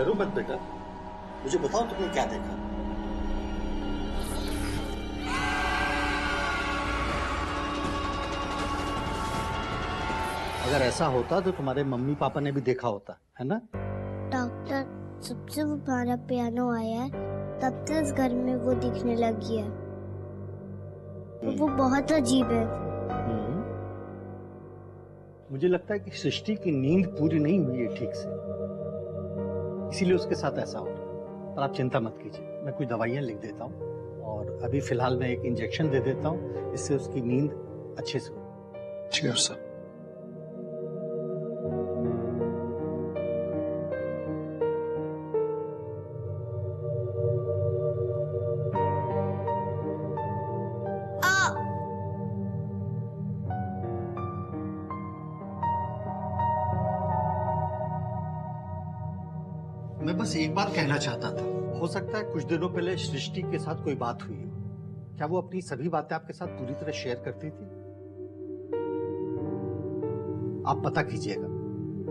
डरो मत बेटा, मुझे बताओ तुमने क्या देखा। अगर ऐसा होता तो तुम्हारे मम्मी पापा ने भी देखा होता, है ना? डॉक्टर, सबसे वो हमारा पियानो आया है, तब से इस घर में वो दिखने लगी है। वो बहुत अजीब है। मुझे लगता है कि सृष्टि की नींद पूरी नहीं हुई है ठीक से, इसीलिए उसके साथ ऐसा हो रहा है। पर आप चिंता मत कीजिए, मैं कुछ दवाइयाँ लिख देता हूँ और अभी फिलहाल मैं एक इंजेक्शन दे देता हूँ, इससे उसकी नींद अच्छे से हो। ठीक है सर। मैं बस एक बार कहना चाहता था, हो सकता है कुछ दिनों पहले सृष्टि के साथ कोई बात हुई हो। क्या वो अपनी सभी बातें आपके साथ पूरी तरह शेयर करती थी? आप पता कीजिएगा,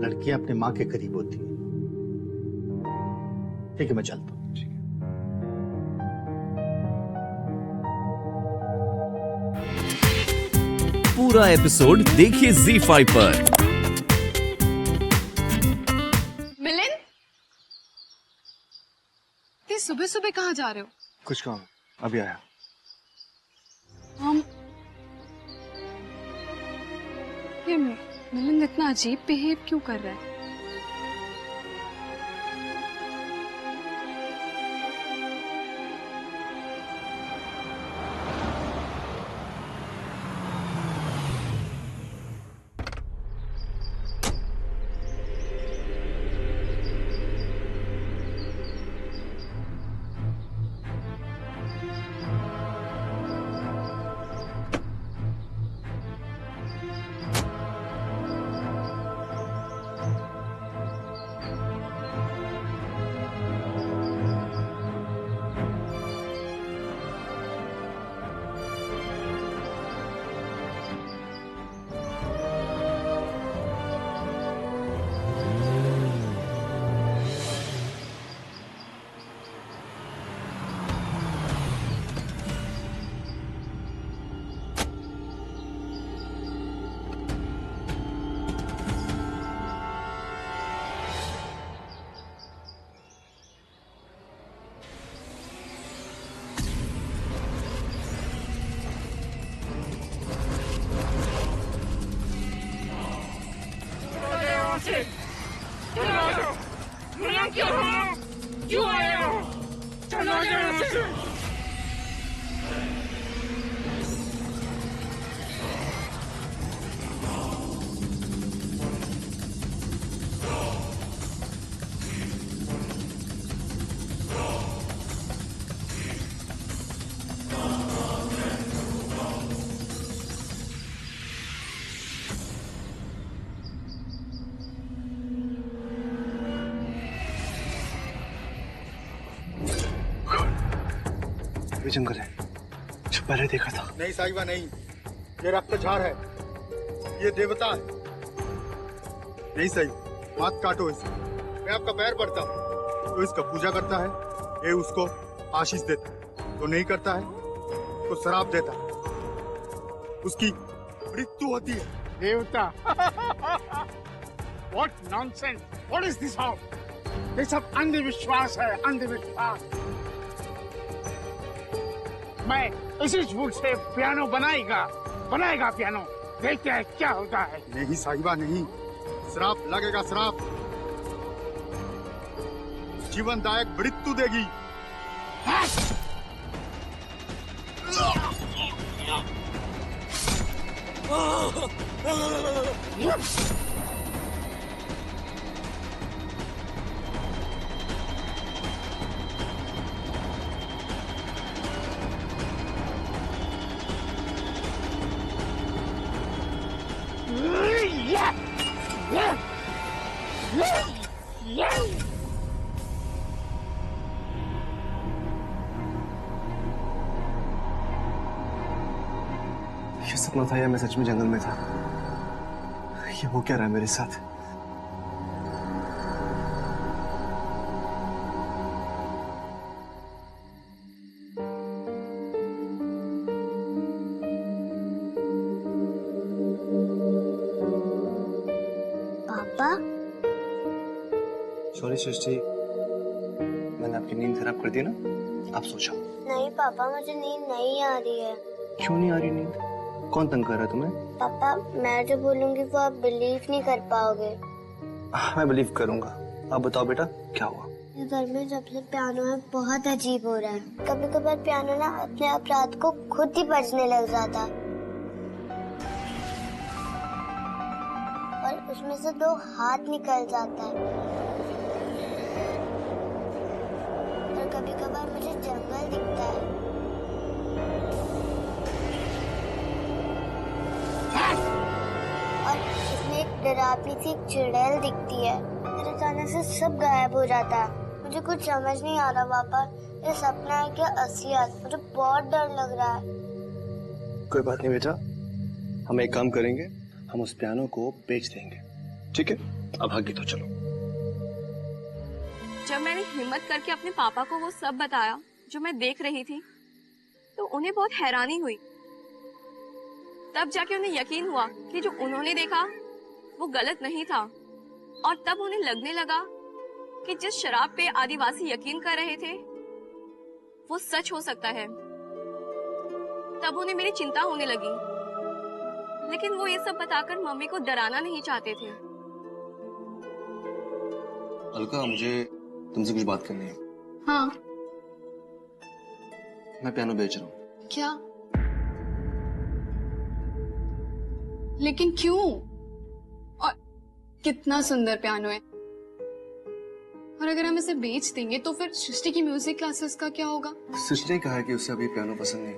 लड़कियां अपने माँ के करीब होती हैं। ठीक है, मैं चलता हूँ। ठीक है। पूरा एपिसोड देखिए ZEE5 पर। सुबह सुबह कहाँ जा रहे हो? कुछ काम, अभी आया। हम ये मिलन इतना अजीब बिहेव क्यों कर रहा है? ये जंगल है जो पहले देखा था। नहीं साहिबा नहीं, ये रक्तझाड़ है, ये देवता है। नहीं सही, मत काटो इसे। मैं आपका पैर पड़ता हूँ, तो इसका पूजा करता है, ये उसको आशीष देता है, तो नहीं करता है तो शराब देता है, उसकी मृत्यु होती है। देवता What nonsense! What is this all? ये सब अंधविश्वास है, अंधविश्वास। मैं इसी झूठ से पियानो बनाएगा पियानो। देखते हैं क्या होता है। नहीं साहिबा नहीं, श्राप लगेगा, श्राप जीवनदायक मृत्यु देगी। ये सपना था या मैं सच में जंगल में था? ये हो क्या रहा है मेरे साथ? सॉरी सृष्टि, मैंने आपकी नींद खराब कर दी ना। आप सो जाओ। नहीं पापा, मुझे नींद नहीं आ रही है। क्यों नहीं आ रही नींद? कौन तंग कर रहा है तुम्हें? पापा, मैं जो बोलूंगी वो आप बिलीव नहीं कर पाओगे। मैं बिलीव करूंगा। आप बताओ बेटा, क्या हुआ? घर में जब से पियानो है बहुत अजीब हो रहा है। कभी कभार पियानो ना अपने आप रात को खुद ही बजने लग जाता है और उसमें से 2 हाथ निकल जाता है। और कभी कभार मुझे जंगल दिखता है। और इसमें एक डरावनी सी चुड़ैल दिखती है। फिर अचानक से सब गायब हो जाता है। मुझे कुछ समझ नहीं आ रहा पापा, ये सपना है क्या असलियत? मुझे बहुत डर लग रहा है। कोई बात नहीं बेटा, हम एक काम करेंगे, हम उस पियानो को बेच देंगे, ठीक है? अब आगे तो चलो। जब मैंने हिम्मत करके अपने पापा को वो सब बताया जो मैं देख रही थी, तो उन्हें बहुत हैरानी हुई। तब जाके उन्हें यकीन हुआ कि जो उन्होंने देखा वो गलत नहीं था, और तब उन्हें लगने लगा कि जिस शराब पे आदिवासी यकीन कर रहे थे वो सच हो सकता है। तब उन्हें मेरी चिंता होने लगी, लेकिन वो ये सब बताकर मम्मी को डराना नहीं चाहते थे। अलका, मुझे तुमसे कुछ बात करनी है। हाँ। मैं पियानो बेच रहा हूँ। क्या? लेकिन क्यों? और कितना सुंदर पियानो है। और अगर हम इसे बेच देंगे तो फिर सृष्टि की म्यूजिक क्लासेस का क्या होगा? सृष्टि ने कहा है कि उसे अभी पियानो पसंद नहीं।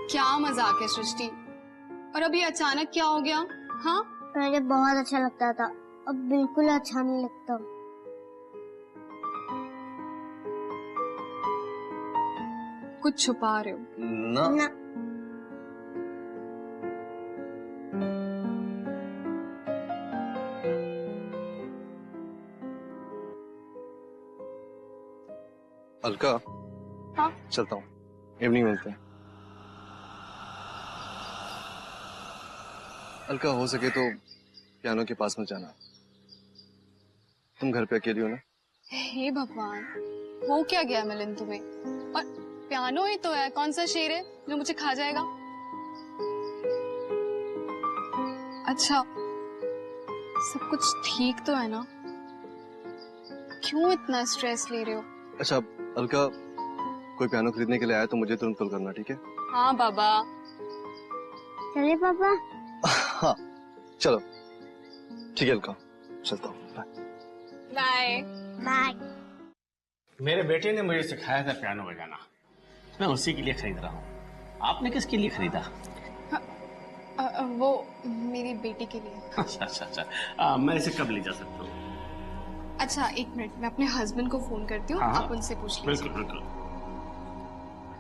क्या मजाक है सृष्टि? और अभी अचानक क्या हो गया? हाँ, पहले बहुत अच्छा लगता था, अब बिल्कुल अच्छा नहीं लगता। कुछ छुपा रहे हो? ना। अलका, हाँ? चलता हूँ, इवनिंग मिलते हैं। अलका, हो सके तो पियानो के पास मत जाना। तुम घर पे अकेली हो ना? हे भगवान, हो क्या गया मिलन तुम्हें? और पियानो ही तो है, कौन सा शेर है जो मुझे खा जाएगा? अच्छा, सब कुछ ठीक तो है ना? क्यों इतना स्ट्रेस ले रहे हो? अच्छा अलका, कोई पियानो खरीदने के लिए आया तो मुझे तुरंत कॉल करना, ठीक है? हाँ बाबा। चले पापा? हाँ चलो, ठीक है अलका, चलता हूँ। Bye bye. मेरे बेटे ने मुझे सिखाया था पियानो बजाना, मैं उसी के लिए खरीद रहा हूँ। आपने किसके लिए खरीदा? वो मेरी बेटी के लिए। अच्छा अच्छा अच्छा, मैं इसे कब ले जा सकता हूँ? अच्छा, एक मिनट, मैं अपने हस्बैंड को फोन करती हूँ, हाँ, आप उनसे पूछ लीजिए। बिल्कुल बिल्कुल।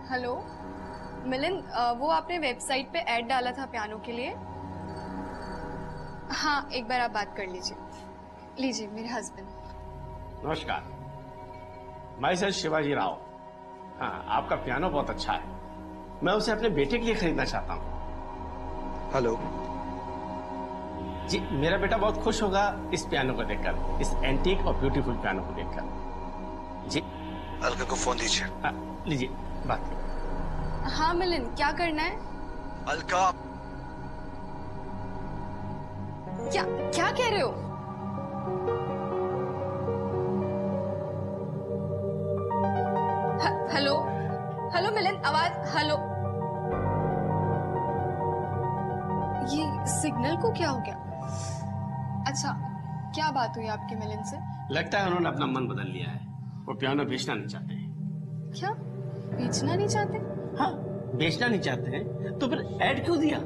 हेलो मिलन, वो आपने वेबसाइट पे ऐड डाला था पियानो के लिए। हाँ, एक बार आप बात कर लीजिए। लीजिए, मेरे हस्बैंड। नमस्कार, मैं सर शिवाजी राव। हाँ, आपका पियानो बहुत अच्छा है, मैं उसे अपने बेटे के लिए खरीदना चाहता हूँ। हेलो जी, मेरा बेटा बहुत खुश होगा इस पियानो को देखकर, इस एंटीक और ब्यूटीफुल पियानो को देखकर। जी अलका को फोन दीजिए। लीजिए, बात करो। हाँ मिलन, क्या करना है? अलका, क्या क्या कह रहे हो? हेलो हेलो मिलन, आवाज, हेलो। ये सिग्नल को क्या हो गया? अच्छा, क्या बात हुई आपकी मिलन से? लगता है उन्होंने अपना मन बदल लिया है, वो पियानो बेचना नहीं चाहते हैं। क्या बेचना नहीं चाहते? हाँ, बेचना नहीं चाहते हैं तो फिर ऐड क्यों दिया?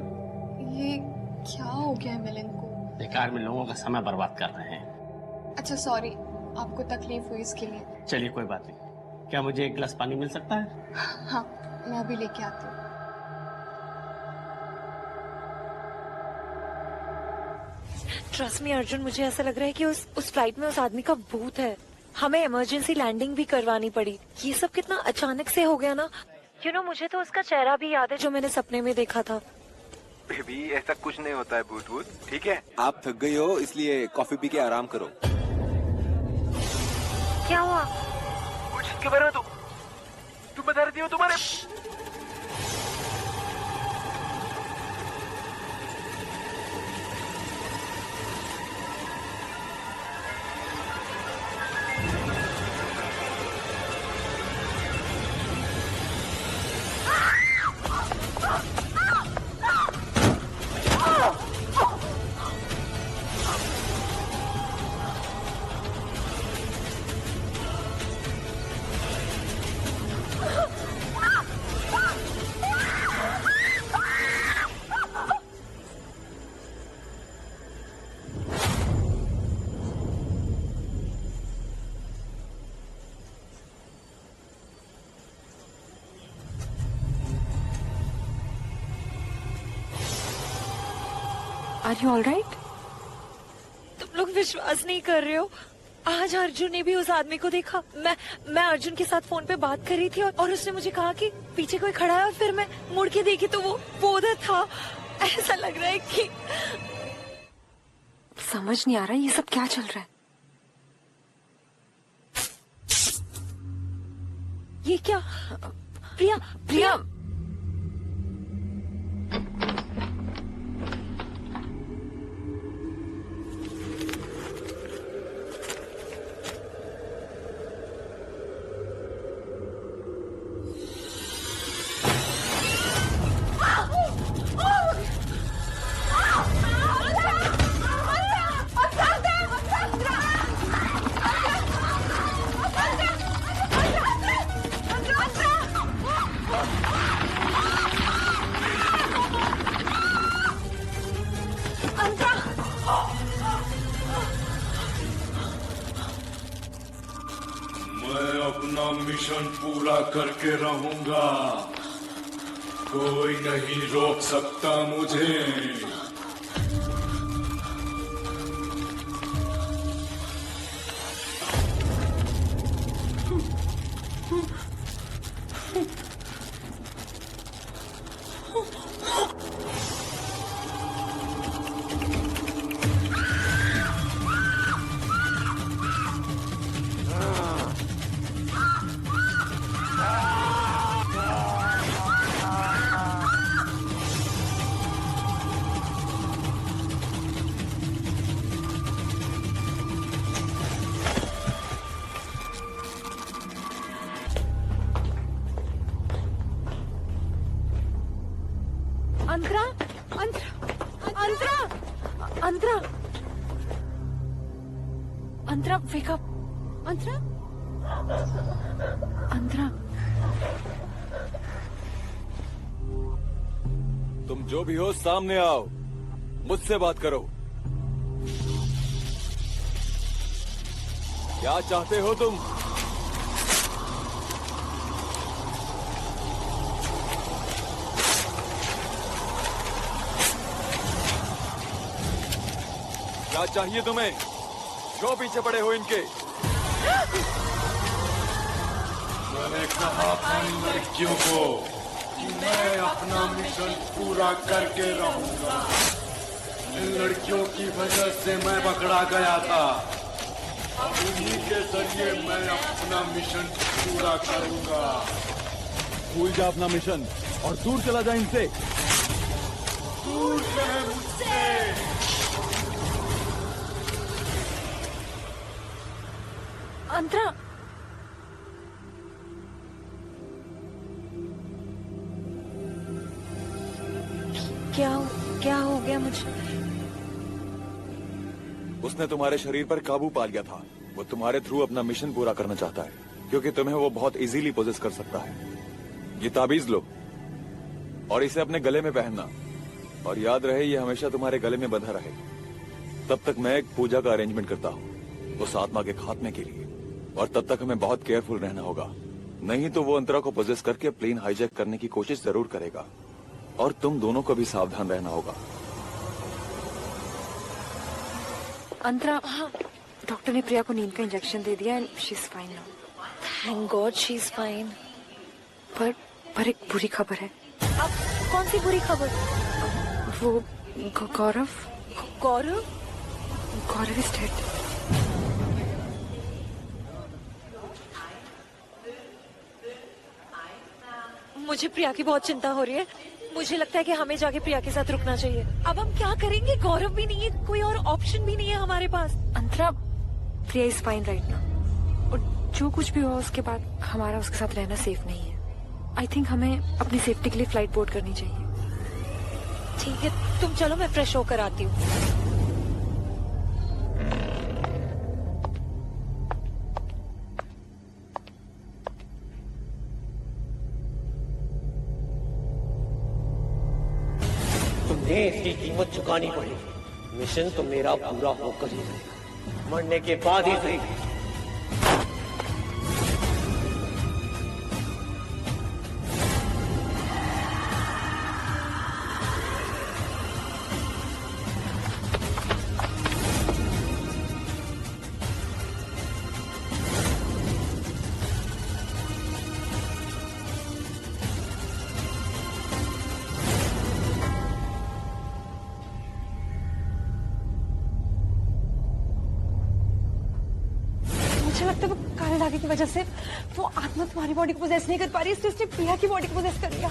ये क्या हो गया है मिलन को? बेकार में लोगों का समय बर्बाद कर रहे हैं। अच्छा सॉरी, आपको तकलीफ हुई इसके लिए। चलिए कोई बात नहीं, क्या मुझे एक गिलास पानी मिल सकता है? हाँ, मैं अभी लेके आती हूँ। ट्रस्ट मी अर्जुन, मुझे ऐसा लग रहा है कि उस फ्लाइट में उस आदमी का भूत है। हमें इमरजेंसी लैंडिंग भी करवानी पड़ी। ये सब कितना अचानक से हो गया ना। मुझे तो उसका चेहरा भी याद है जो मैंने सपने में देखा था। बेबी ऐसा कुछ नहीं होता है भूत भूत, ठीक है? आप थक गई हो इसलिए कॉफी पी के आराम करो। क्या हुआ? कुछ के बारे में तुम बता रही हो तुम्हारे आर यू ऑल राइट? तुम लोग विश्वास नहीं कर रहे हो, आज अर्जुन ने भी उस आदमी को देखा। मैं अर्जुन के साथ फोन पे बात कर रही थी और उसने मुझे कहा कि पीछे कोई खड़ा है और फिर मैं मुड़ के देखी तो वो उधर था। ऐसा लग रहा है कि समझ नहीं आ रहा ये सब क्या चल रहा है। ये क्या? प्रिया प्रिया अपना मिशन पूरा करके रहूंगा, कोई नहीं रोक सकता मुझे। अंतरा wake up. अंतरा अंतरा तुम जो भी हो सामने आओ, मुझसे बात करो। क्या चाहते हो तुम? क्या चाहिए तुम्हें? क्यों पीछे पड़े हो इनके? मैंने कहा इन लड़कियों को कि मैं अपना मिशन पूरा करके रहूंगा। इन लड़कियों की वजह से मैं पकड़ा गया था, अब इन्हीं के जरिए मैं अपना मिशन पूरा करूंगा। भूल जा अपना मिशन और दूर चला जा इनसे। दूर रहे मुझसे। अंतरा क्या हो गया मुझे? उसने तुम्हारे शरीर पर काबू पा लिया था। वो तुम्हारे थ्रू अपना मिशन पूरा करना चाहता है, क्योंकि तुम्हें वो बहुत इजीली पोजेस कर सकता है। ये ताबीज लो और इसे अपने गले में पहनना, और याद रहे ये हमेशा तुम्हारे गले में बंधा रहे। तब तक मैं एक पूजा का अरेंजमेंट करता हूँ उस आत्मा के खात्मे के लिए, और तब तक हमें बहुत केयरफुल रहना होगा, नहीं तो वो अंतरा को पोजेस करके प्लेन हाईजैक करने की कोशिश जरूर करेगा, और तुम दोनों को भी सावधान रहना होगा। अंतरा, डॉक्टर ने प्रिया को नींद का इंजेक्शन दे दिया and she is fine now. Thank God she is fine. पर एक बुरी खबर है। अब कौन सी बुरी खबर? वो गौरव गौरव गौरव इज डेड। मुझे प्रिया की बहुत चिंता हो रही है। मुझे लगता है कि हमें जाके प्रिया के साथ रुकना चाहिए। अब हम क्या करेंगे? गौरव भी नहीं है, कोई और ऑप्शन भी नहीं है हमारे पास। अंतरा, प्रिया इज फाइन राइट नाउ, और जो कुछ भी हुआ उसके बाद हमारा उसके साथ रहना सेफ नहीं है। आई थिंक हमें अपनी सेफ्टी के लिए फ्लाइट बोर्ड करनी चाहिए। ठीक है, तुम चलो, मैं फ्रेश होकर आती हूँ। तुम्हें इसकी कीमत चुकानी पड़ेगी। मिशन तो मेरा पूरा होकर ही रहेगा, मरने के बाद ही सही। की वजह से वो आत्मा तुम्हारी बॉडी को पोजेस नहीं कर पा रही, इसलिए उसने प्रिया की बॉडी को पोजेस कर लिया।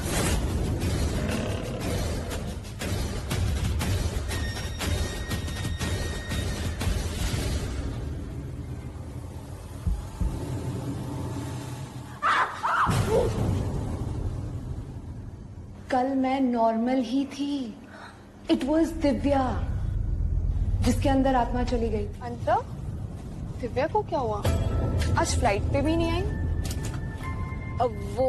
कल मैं नॉर्मल ही थी। इट वॉज दिव्या जिसके अंदर आत्मा चली गई। अंतरा, दिव्या को क्या हुआ? आज फ्लाइट पे भी नहीं आई। अब वो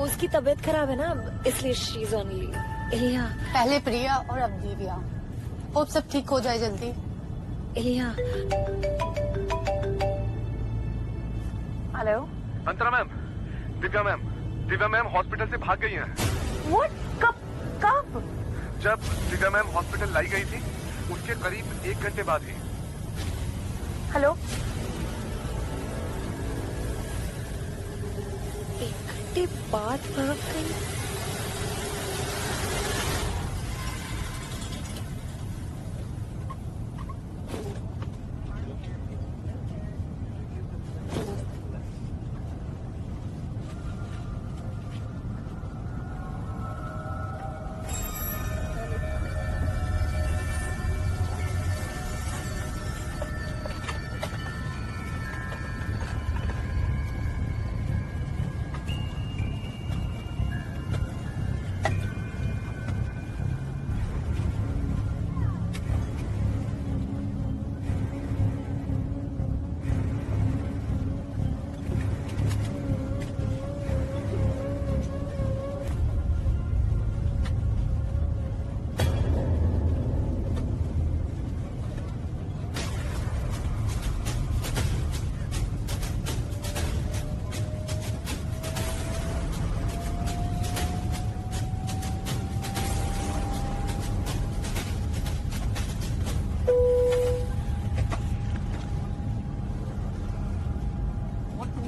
उसकी तबीयत खराब है ना, इसलिए शी इज ऑन लीव। इलिया, पहले प्रिया और अब दिव्या। होप सब ठीक हो जाए जल्दी। इलिया। हेलो अंतरा मैम, दिव्या मैम हॉस्पिटल से भाग गई हैं। व्हाट? कब? जब दिव्या मैम हॉस्पिटल लाई गई थी उसके करीब 1 घंटे बाद ही। हेलो, 1 घंटे बाद भाग गई?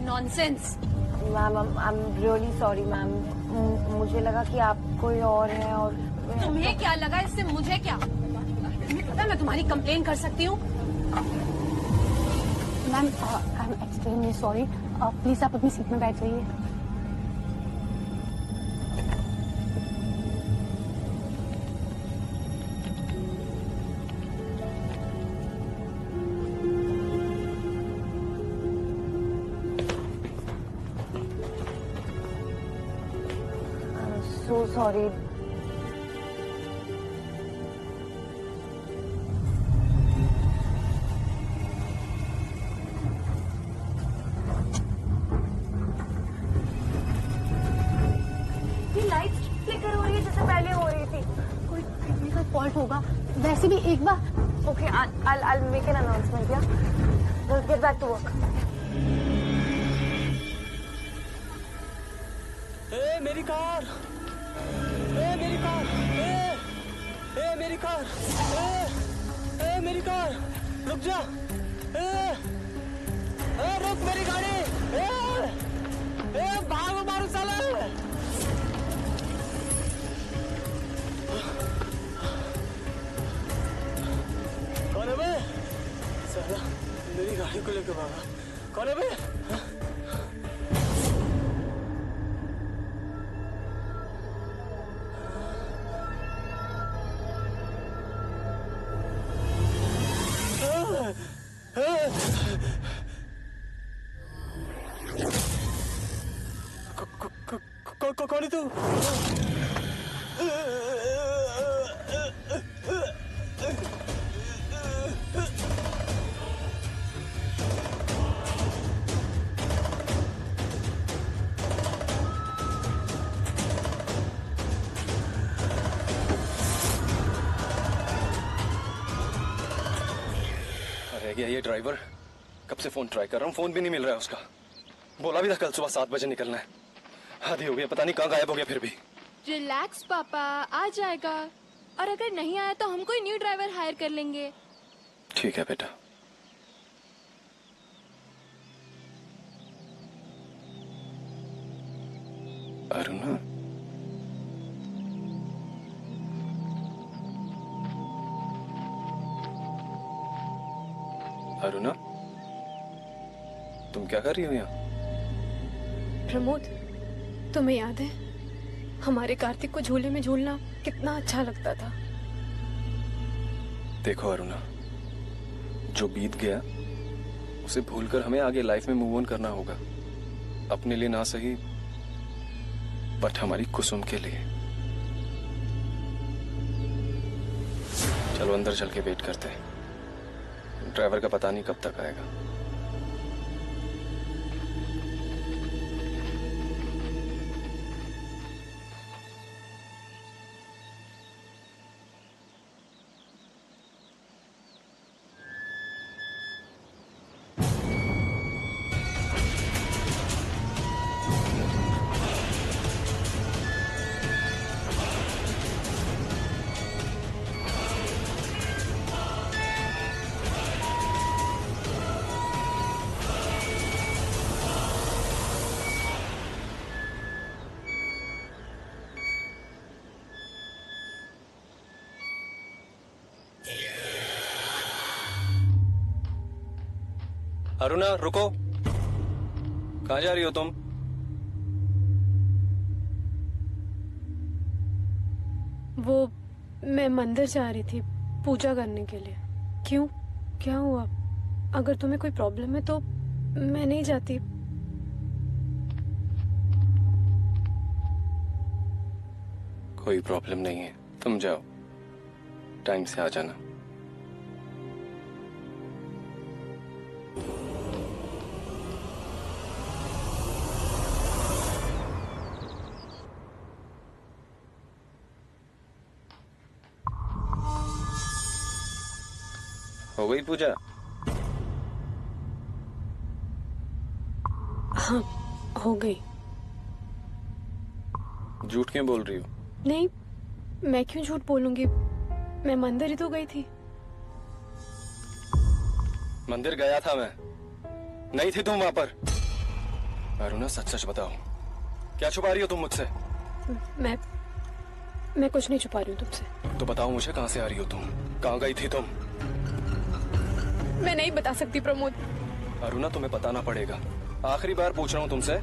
Nonsense. Ma'am, I am really sorry ma'am. मुझे लगा कि आप कोई और है। और तुम्हें क्या लगा इससे? मुझे क्या पता? मैं तुम्हारी कंप्लेन कर सकती हूँ। Ma'am, I am extremely sorry. Please आप अपनी सीट में बैठ जाइए। So sorry. ये लाइट फ्लिकर हो रही है जैसे पहले हो रही थी। कोई टेक्निकल फॉल्ट होगा। वैसे भी एक बार Okay, I'll make an announcement, yeah? Let's get back to work. मेरी कार! मेरी कार! मेरी कार! मेरी कार! रुक जा! रुक मेरी गाड़ी! भागो मारो साला! मेरी गाड़ी को लेकर भागा। कौन है बे? कौन है तू? रह गया ये ड्राइवर। कब से फोन ट्राई कर रहा हूँ, फोन भी नहीं मिल रहा है उसका। बोला भी था कल सुबह 7 बजे निकलना है। आधी हो गया, पता नहीं कहाँ गायब हो गया फिर भी। रिलैक्स पापा, आ जाएगा। और अगर नहीं आया तो हम कोई न्यू ड्राइवर हायर कर लेंगे। ठीक है बेटा। अरुणा, अरुणा, तुम क्या कर रही हो यहाँ? प्रमोद, तुम्हें याद है हमारे कार्तिक को झूले में झूलना कितना अच्छा लगता था? देखो अरुणा, जो बीत गया उसे भूलकर हमें आगे लाइफ में मूव ऑन करना होगा। अपने लिए ना सही, बट हमारी कुसुम के लिए। चलो अंदर चल के वेट करते हैं। ड्राइवर का पता नहीं कब तक आएगा। अरुणा रुको, कहाँ जा रही हो तुम? वो मैं मंदिर जा रही थी पूजा करने के लिए। क्यों, क्या हुआ? अगर तुम्हें कोई प्रॉब्लम है तो मैं नहीं जाती। कोई प्रॉब्लम नहीं है, तुम जाओ, टाइम से आ जाना। हो गई पूजा? हाँ, हो गई। झूठ क्यों बोल रही हो? नहीं, मैं क्यों झूठ बोलूंगी? मैं मंदिर ही तो गई थी। मंदिर गया था मैं, नहीं थी तुम वहां पर। अरुणा सच सच बताओ, क्या छुपा रही हो तुम मुझसे? मैं कुछ नहीं छुपा रही हूँ तुमसे। तो बताओ मुझे, कहाँ से आ रही हो तुम? कहाँ गई थी तुम? मैं नहीं बता सकती प्रमोद। अरुणा तुम्हें बताना पड़ेगा। आखिरी बार पूछ रहा हूँ तुमसे,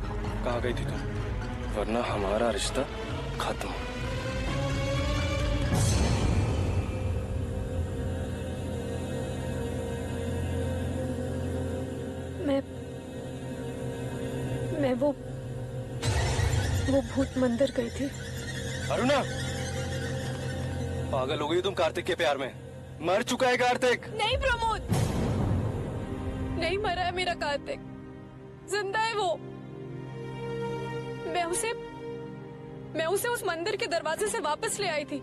कहाँ गई थी तुम? वरना हमारा रिश्ता खत्म। मैं वो भूत मंदिर गई थी। अरुणा, पागल हो गई तुम कार्तिक के प्यार में। मर चुका है कार्तिक। नहीं प्रमोद, नहीं मरा है मेरा कार्तिक, जिंदा है वो। मैं उसे उस मंदिर के दरवाजे से वापस ले आई थी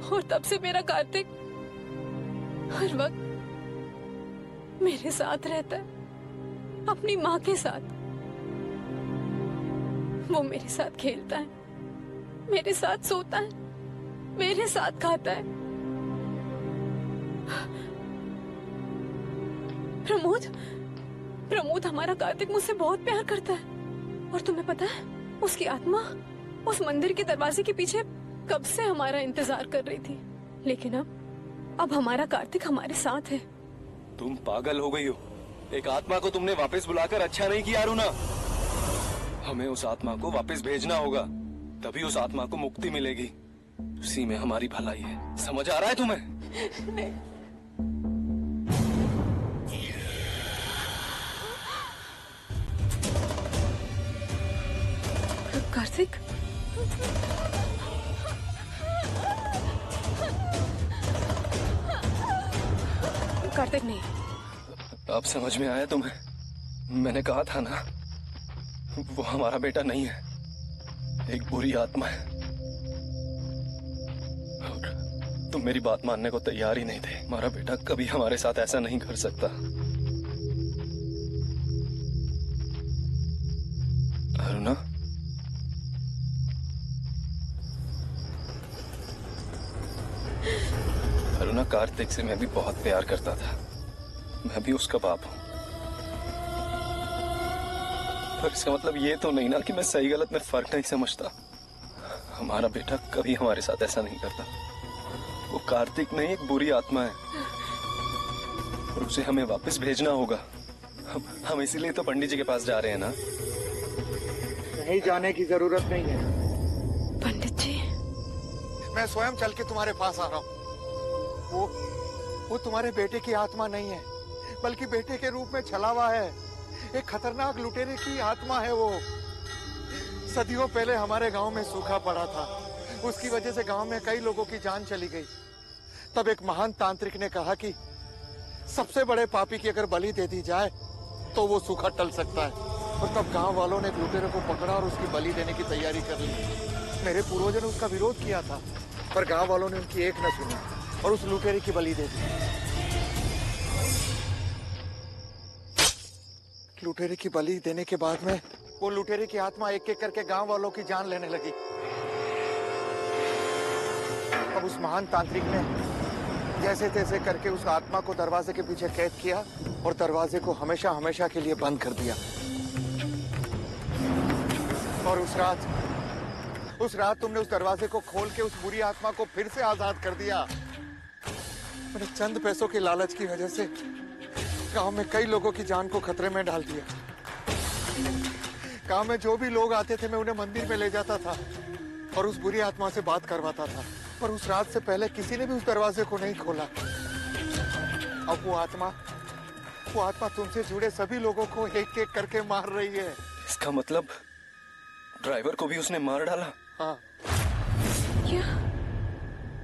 और तब से मेरा कार्तिक हर वक्त मेरे साथ रहता है, अपनी माँ के साथ। वो मेरे साथ खेलता है, मेरे साथ सोता है, मेरे साथ खाता है। प्रमोद, हमारा कार्तिक मुझसे बहुत प्यार करता है। और तुम्हें पता है, उसकी आत्मा उस मंदिर के दरवाजे के पीछे कब से हमारा इंतजार कर रही थी। लेकिन अब हमारा कार्तिक हमारे साथ है। तुम पागल हो गई हो। एक आत्मा को तुमने वापस बुलाकर अच्छा नहीं किया अरुणा। हमें उस आत्मा को वापस भेजना होगा, तभी उस आत्मा को मुक्ति मिलेगी। उसी में हमारी भलाई है। समझ आ रहा है तुम्हें? कार्तिक, कार्तिक नहीं। अब समझ में आया तुम्हें? मैंने कहा था ना, वो हमारा बेटा नहीं है, एक बुरी आत्मा है। और तुम मेरी बात मानने को तैयार ही नहीं थे। हमारा बेटा कभी हमारे साथ ऐसा नहीं कर सकता। अरुणा, अरुणा, कार्तिक से मैं भी बहुत प्यार करता था। मैं भी उसका बाप हूं। पर इसका मतलब ये तो नहीं ना कि मैं सही गलत में फर्क नहीं समझता। हमारा बेटा कभी हमारे साथ ऐसा नहीं करता। वो कार्तिक नहीं, एक बुरी आत्मा है और उसे हमें वापस भेजना होगा। हम इसीलिए तो पंडित जी के पास जा रहे हैं ना। कहीं जाने की जरूरत नहीं है। पंडित जी, मैं स्वयं चल के तुम्हारे पास आ रहा हूँ। वो तुम्हारे बेटे की आत्मा नहीं है, बल्कि बेटे के रूप में छला हुआ है। एक खतरनाक लुटेरे की आत्मा है वो। सदियों पहले हमारे गांव में सूखा पड़ा था। उसकी वजह से गांव में कई लोगों की जान चली गई। तब एक महान तांत्रिक ने कहा कि सबसे बड़े पापी की अगर बलि दे दी जाए तो वो सूखा टल सकता है। और तब गांव वालों ने एक लुटेरे को पकड़ा और उसकी बलि देने की तैयारी कर ली। मेरे पूर्वजों ने उसका विरोध किया था, पर गांव वालों ने उनकी एक न सुनी और उस लुटेरे की बलि दे दी। लुटेरे की बलि देने के बाद में वो लुटेरे की आत्मा एक एक करके गांव वालों की जान लेने लगी। अब उस महान तांत्रिक ने जैसे तैसे करके उस आत्मा को दरवाजे के पीछे कैद किया और दरवाजे को हमेशा हमेशा के लिए बंद कर दिया। और उस रात तुमने उस दरवाजे को खोल के उस बुरी आत्मा को फिर से आजाद कर दिया। मैंने चंद पैसों के लालच की वजह से गांव में कई लोगों की जान को खतरे में डाल दिया। गांव में जो भी लोग आते थे मैं उन्हें मंदिर में ले जाता था और उस बुरी आत्मा से बात करवाता था। पर उस रात से पहले किसी ने भी उस दरवाजे को नहीं खोला। अब वो आत्मा तुमसे जुड़े सभी लोगों को एक एक करके मार रही है। इसका मतलब ड्राइवर को भी उसने मार डाला? हाँ। क्या?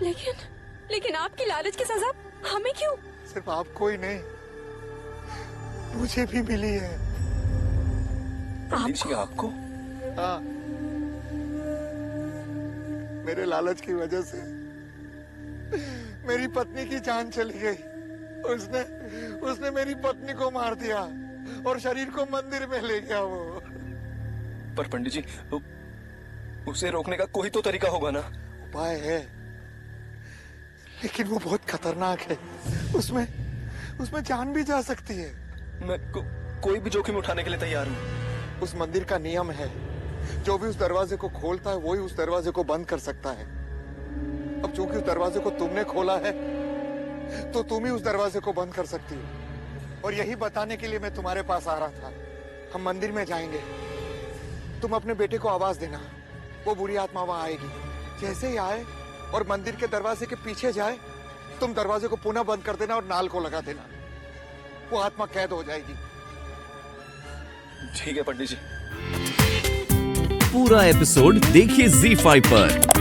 लेकिन आपकी लालच की सजा हमें क्यों? सिर्फ आपको ही नहीं, मुझे भी मिली है। आपको? हाँ, मेरे लालच की वजह से मेरी पत्नी की जान चली गई। उसने मेरी पत्नी को मार दिया और शरीर को मंदिर में ले गया वो। पर पंडित जी, उसे रोकने का कोई तो तरीका होगा ना? उपाय है, लेकिन वो बहुत खतरनाक है। उसमें जान भी जा सकती है। मैं कोई भी जोखिम उठाने के लिए तैयार हूँ। उस मंदिर का नियम है, जो भी उस दरवाजे को खोलता है वही उस दरवाजे को बंद कर सकता है। अब चूंकि उस दरवाजे को तुमने खोला है, तो तुम ही उस दरवाजे को बंद कर सकती हो। और यही बताने के लिए मैं तुम्हारे पास आ रहा था। हम मंदिर में जाएंगे, तुम अपने बेटे को आवाज देना, वो बुरी आत्मा वहां आएगी। जैसे ही आए और मंदिर के दरवाजे के पीछे जाए, तुम दरवाजे को पुनः बंद कर देना और नाल को लगा देना। वो आत्मा कैद हो जाएगी। ठीक है पंडित जी। पूरा एपिसोड देखिए ZEE5 पर।